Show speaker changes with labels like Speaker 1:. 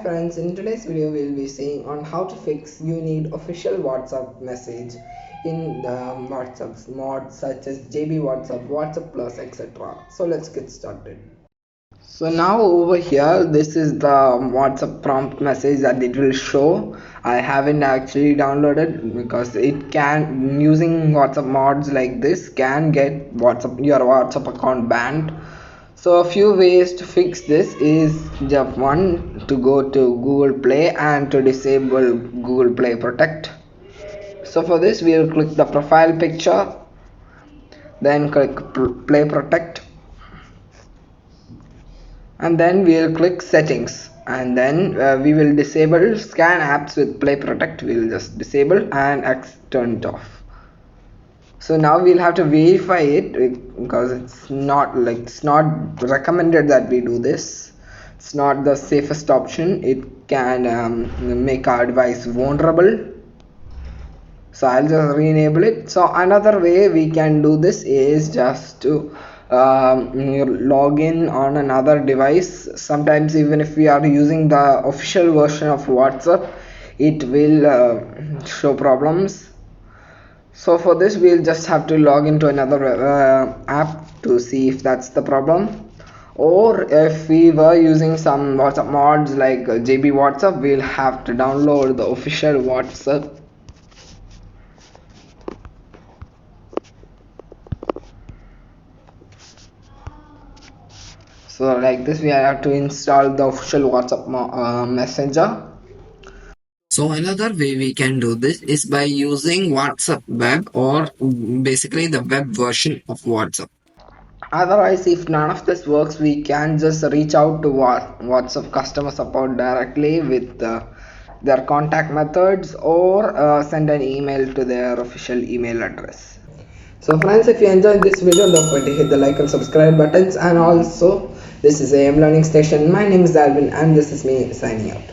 Speaker 1: friends, in today's video we'll be seeing on how to fix you need official WhatsApp message in the WhatsApp mods such as JB WhatsApp, WhatsApp Plus, etc. So let's get started. So now over here, this is the WhatsApp prompt message that it will show. I haven't actually downloaded because it can, using WhatsApp mods like this, can get your WhatsApp account banned. So a few ways to fix this is just one, to go to Google Play and to disable Google Play Protect. So for this we'll click the profile picture, then click Play Protect, and then we'll click settings, and then we will disable scan apps with Play Protect. We'll just disable and turn it off. So now we'll have to verify it because it's not recommended that we do this. It's not the safest option. It can make our device vulnerable. So I'll just re-enable it. So another way we can do this is just to log in on another device. Sometimes even if we are using the official version of WhatsApp, it will show problems. So for this we'll just have to log into another app to see if that's the problem. Or if we were using some WhatsApp mods like JB WhatsApp, we'll have to download the official WhatsApp. So like this we have to install the official WhatsApp messenger.
Speaker 2: So another way we can do this is by using WhatsApp web, or basically the web version of WhatsApp.
Speaker 1: Otherwise, if none of this works, we can just reach out to WhatsApp customer support directly with their contact methods, or send an email to their official email address. So friends, if you enjoyed this video, don't forget to hit the like and subscribe buttons, and also this is AM Learning Station. My name is Alvin and this is me signing out.